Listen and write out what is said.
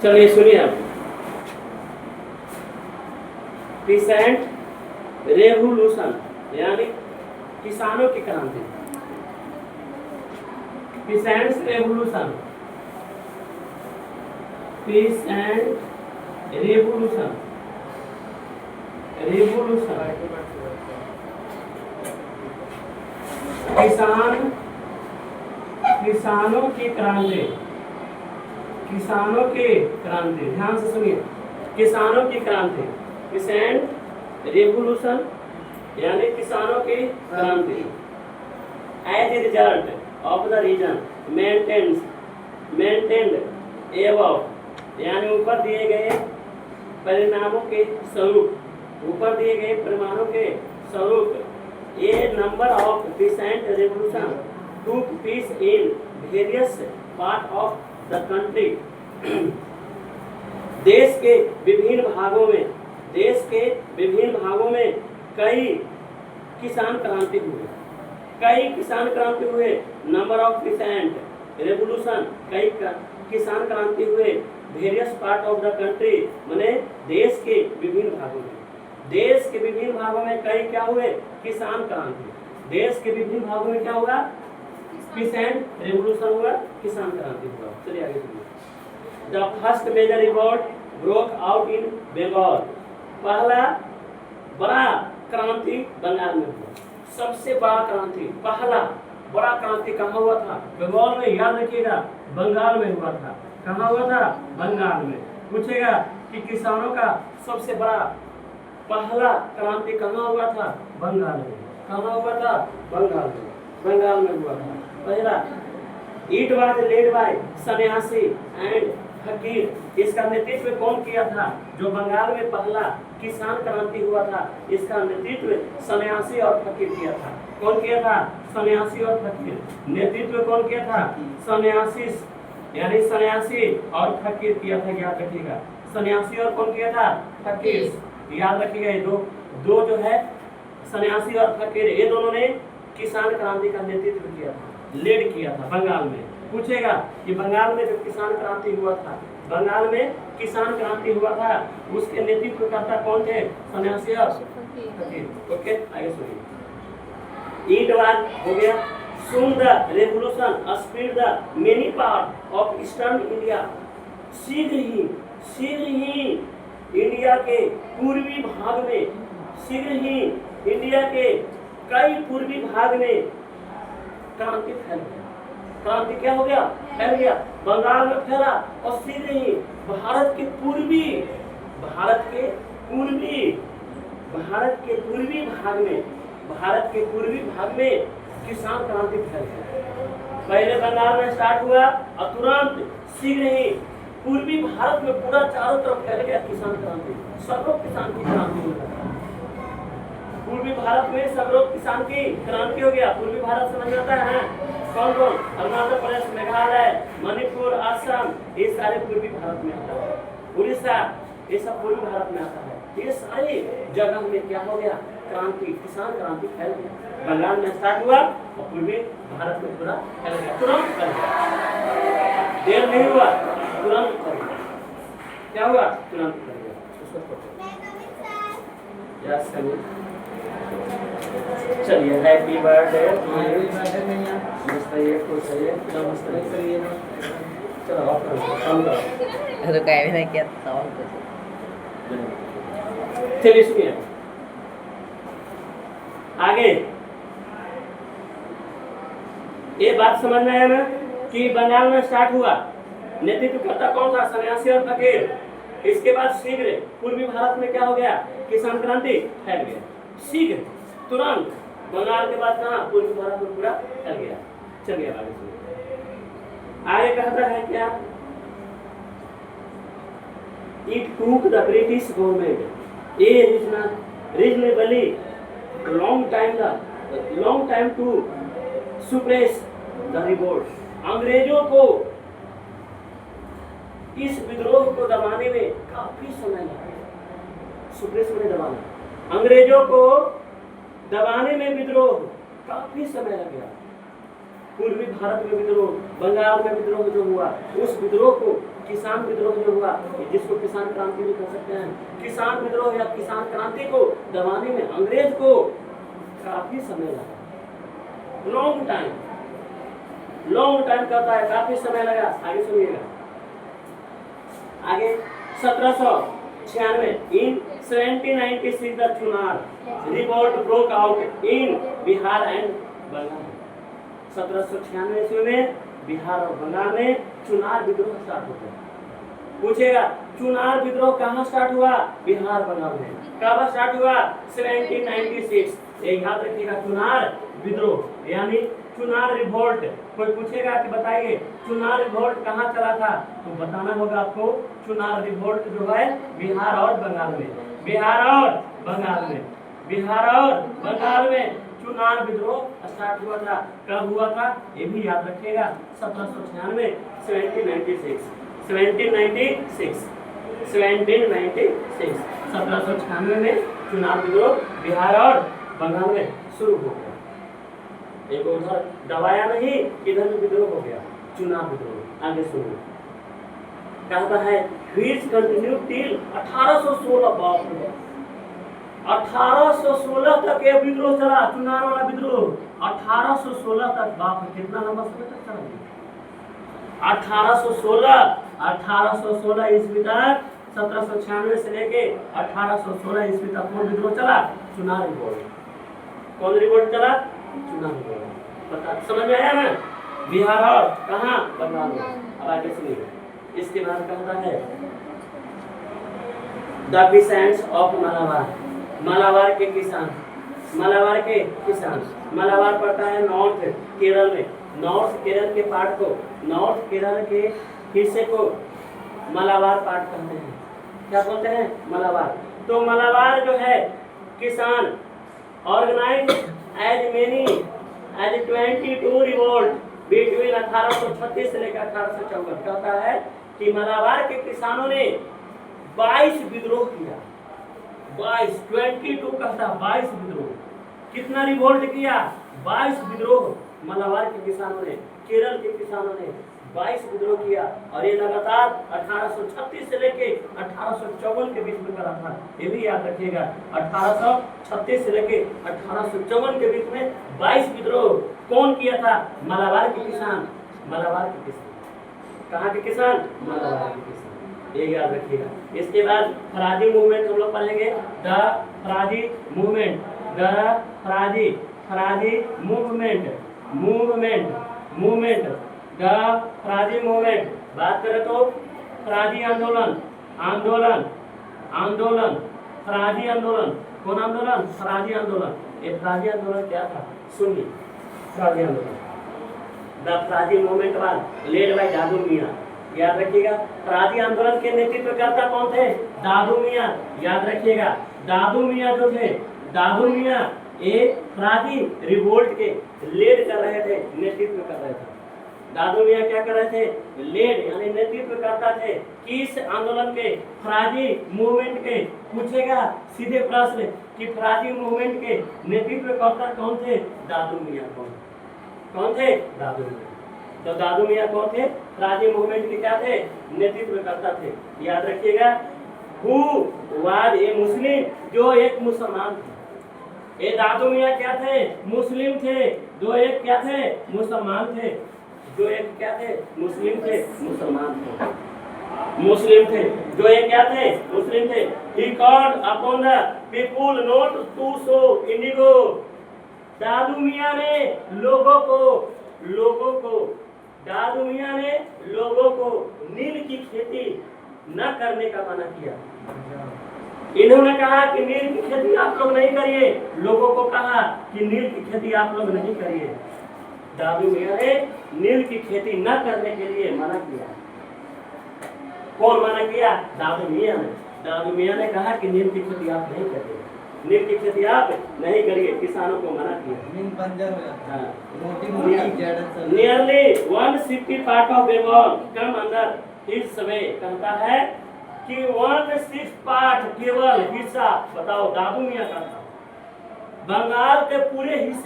चलिए सुनिए आप, पीसेंट रेवोल्यूशन यानी किसानों की क्रांति, peasants revolution, peace and revolution, revolution किसानों की क्रांति, किसानों की क्रांति, ध्यान से सुनिए, किसानों की क्रांति, पीसेंट रेवोल्यूशन यानी किसानों की क्रांति, as a result of the reason maintained above यानी ऊपर दिए गए परिणामों के स्वरूप, ऊपर दिए गए परिणामों के स्वरूप a number of peasant revolution took place in various part of the country। देश के विभिन्न भागों में कई किसान क्रांति हुए, नंबर ऑफ पीसेंट रेवोल्यूशन, कई किसान क्रांति हुए, various part of the country माने देश के विभिन्न भागों में कई क्या हुए, किसान क्रांति, देश के विभिन्न भागों में क्या होगा, पीसेंट रेवोल्यूशन हुआ, किसान क्रांति हुआ। चलिए आगे सुनिए। The first major revolt broke out in Bengal, पहला बड़ा क्रांति बंगाल में हुआ, सबसे बड़ा क्रांति, पहला बड़ा क्रांति कहाँ हुआ था, बंगाल में, याद रखिएगा बंगाल में हुआ था। कहाँ हुआ था, बंगाल में। पूछेगा कि किसानों का सबसे बड़ा पहला क्रांति कहाँ हुआ था, बंगाल में। कहाँ हुआ था, बंगाल में हुआ था पहला। इट वाज लेड बाय सन्यासी एंड फकीर, इसका नेतृत्व कौन किया था, जो बंगाल में पहला किसान क्रांति हुआ था, इसका नेतृत्व सन्यासी और फकीर किया था। कौन किया था, सन्यासी और फकीर। नेतृत्व कौन किया था, सन्यासी यानी सन्यासी और फकीर किया था, याद रखिएगा। सन्यासी और कौन किया था, फकीर, याद रखिएगा। ये दो जो है सन्यासी और फकीर, ये दोनों ने किसान क्रांति का नेतृत्व किया था, लीड किया था बंगाल में। पूछेगा कि बंगाल में जो किसान क्रांति हुआ था, बंगाल में किसान क्रांति हुआ था, उसके नेतृत्व करता कौन थे, सन्यासी और फकीर। ओके, आगे सुनिए। इट वाज हो गया, soon the revolution spread the many part of eastern India, शीघ्र ही इंडिया के पूर्वी भाग में, शीघ्र ही इंडिया के कई पूर्वी भाग में क्रांति फैल गया। क्रांति क्या हो गया, फैल गया, बंगाल में फैला, और शीघ्र ही भारत के पूर्वी भाग में किसान क्रांति फैल गया। पहले बंगाल में स्टार्ट हुआ और तुरंत शीघ्र ही पूर्वी भारत में पूरा चारों तरफ फैल गया किसान क्रांति। सब लोग किसान की क्रांति हो गया, पूर्वी भारत में सब लोग किसान की क्रांति हो गया। पूर्वी भारत समझ में आता है कौन कौन, अरुणाचल प्रदेश, मेघालय, मणिपुर, असम, ये सारे पूर्वी भारत में आता है। उड़ीसा, ये सब पूर्वी भारत में आता है। ये सारी जगह में क्या हो गया, क्रांति, किसान क्रांति फैल गया। बंगाल में स्टार्ट हुआ और पूर्वी भारत में पूरा फैल गया, तुरंत फैल गया, देर नहीं हुआ, तुरंत फैल गया। क्या हुआ, तुरंत फैल गया। यस चलिए, हैप्पी बर्थडे, नमस्ते, खुश रहिए, नमस्ते करिए। चलो आप काम करो, तो काय भी नहीं किया था। चलिए सुनिए आगे। ये बात समझ में आया ना कि बंगाल में स्टार्ट हुआ, नेतृत्व करता कौन था, सन्यासी और फकीर। इसके बाद शीघ्र पूर्वी भारत में क्या हो गया, किसान क्रांति फैल गया, शीघ्र, तुरंत। बंगाल के बाद कहाँ, पूर्वी भारत में पूरा फैल गया। चलिए आगे सुनिए, आगे कहता है क्या, it took the British government A reasonably long time to suppress the revolt। अंग्रेजों को इस विद्रोह को दबाने में काफी समय लगा। सुप्रेस में दबाना, अंग्रेजों को दबाने में विद्रोह काफी समय लग गया। पूर्वी भारत में विद्रोह, बंगाल में विद्रोह जो हुआ, उस विद्रोह को किसान विद्रोह जो हुआ, जिसको किसान क्रांति भी कह सकते हैं, किसान विद्रोह या किसान क्रांति को दबाने में अंग्रेज को काफी समय लगा, लॉन्ग टाइम कहता है, काफी समय लगा। आगे सुनिएगा, आगे 1796 in 1796 the Chunar revolt broke out in Bihar and Bengal. 1796 ईस्वी में बिहार और बंगाल में चुनार विद्रोह स्टार्ट होता है। पूछेगा चुनार विद्रोह कहाँ स्टार्ट हुआ? बिहार बंगाल में। कब स्टार्ट हुआ? 1796। ये याद रखिएगा, चुनार विद्रोह यानी चुनार रिवोल्ट। कोई पूछेगा कि बताइए चुनार रिवोल्ट कहाँ चला था, तो बताना होगा आपको चुनार रिवोल्ट जो है बिहार और बंगाल में, बिहार और बंगाल में, बिहार और बंगाल में चुनार विद्रोह स्टार्ट हुआ था। कब हुआ था ये भी याद रखिएगा, 1796, 1796, 1796, 1796 में चुनार विद्रोह बिहार और बंगाल में शुरू हो गया। एक उधर दबाया नहीं, इधर भी विद्रोह हो गया, चुनाव विद्रोह। आगे सुनो, कहता है व्हिच कंटिन्यू टिल 1816। बाप रे, 1816 तक ये विद्रोह चला, चुनाव वाला विद्रोह 1816 तक। बाप रे, कितना लंबा समय तक चला? 1816 ईस्वी तक, 1796 से लेके 1816 ईस्वी तक कौन विद्रोह चला? चुनाव रिवोल्ट। कौन रिवोल्ट चला? चुनाव रिवोल्ट। पता समझ में आया ना? बिहार और कहाँ? बंगाल में। अब आगे सुनिए, इसके बाद कहता है the peasants of Malabar. Malabar के किसान, मालाबार के किसान। मालाबार पड़ता है नॉर्थ केरल में। नॉर्थ केरल के पार्ट को, नॉर्थ केरल के हिस्से को मालाबार पार्ट कहते हैं। क्या बोलते हैं? मालाबार। तो मालाबार जो है किसान organise as many as 22 revolt between 1836 से लेकर 1854। कहता है कि मालाबार के किसानों ने 22 विद्रोह किया। 22 कहता है, 22 विद्रोह। कितना रिवोल्ट किया? 22 विद्रोह मालाबार के किसानों ने, केरल के किसानों ने 22 विद्रोह किया। और ये लगातार 1836 से लेके 1854 के बीच में करा था। ये भी याद रखिएगा, 1836 से लेके 1854 के बीच में 22 विद्रोह कौन किया था? मालाबार के किसान, मालाबार के किसान। कहाँ के किसान? मालाबार के किसान। ये याद रखिएगा। इसके बाद फराजी मूवमेंट हम लोग पढ़ेंगे, the Faraizi movement, the फराजी, फराजी movement, movement, movement, the Faraizi movement. बात करें तो फराजी आंदोलन, आंदोलन, आंदोलन, फराजी आंदोलन। कौन आंदोलन? फराजी आंदोलन। ये फराजी आंदोलन क्या था? सुनिए, फराजी आंदोलन, the Faraizi movement was led by Dadu Miyan. याद रखिएगा, फराजी आंदोलन के नेतृत्वकर्ता कौन थे? दादू मियां। याद रखिएगा, दादू मियां जो थे, दादू मियां ये फराजी रिवोल्ट के लीड कर रहे थे, नेतृत्व कर रहे थे। दादू मियां क्या कर रहे थे? लीड यानी नेतृत्व करता थे किस आंदोलन के? फराजी मूवमेंट के। पूछेगा सीधे प्रश्न कि फराजी मूवमेंट के नेतृत्वकर्ता कौन थे? दादू मियां। कौन थे? दादू मियां। तो दादू मियां कौन थे? फराजी मूवमेंट के क्या थे? नेतृत्वकर्ता थे। याद रखिएगा, हु वाज ए मुस्लिम, जो एक मुसलमान थे। ये दादू मियां क्या थे? मुस्लिम थे। जो एक क्या थे? मुसलमान थे। जो एक क्या थे? मुस्लिम थे, मुसलमान थे, मुस्लिम थे। जो एक क्या थे? मुस्लिम थे। He called upon the people not to sow indigo। दादू मियां ने लोगों को, दादू मियां ने लोगों को नील की खेती न करने का मना किया। इन्होंने कहा कि नील की खेती आप लोग नहीं करिए। लोगों को कहा कि नील की खेती आप लोग नहीं करिए। दादू मियां ने नील की खेती न करने के लिए मना किया। कौन मना किया? दादू मियां ने। दादू मियां ने कहा कि नील की खेती आप नहीं करिए, नील की खेती आप नहीं करिए, किसानों को मना किया। नियरली 160 पार्ट ऑफ बंगाल कम अंदर हिज सर्वे। कहता है कि 1/6 पार्ट केवल हिस्सा, बताओ दादू मियां का था, बंगाल के पूरे हिस्से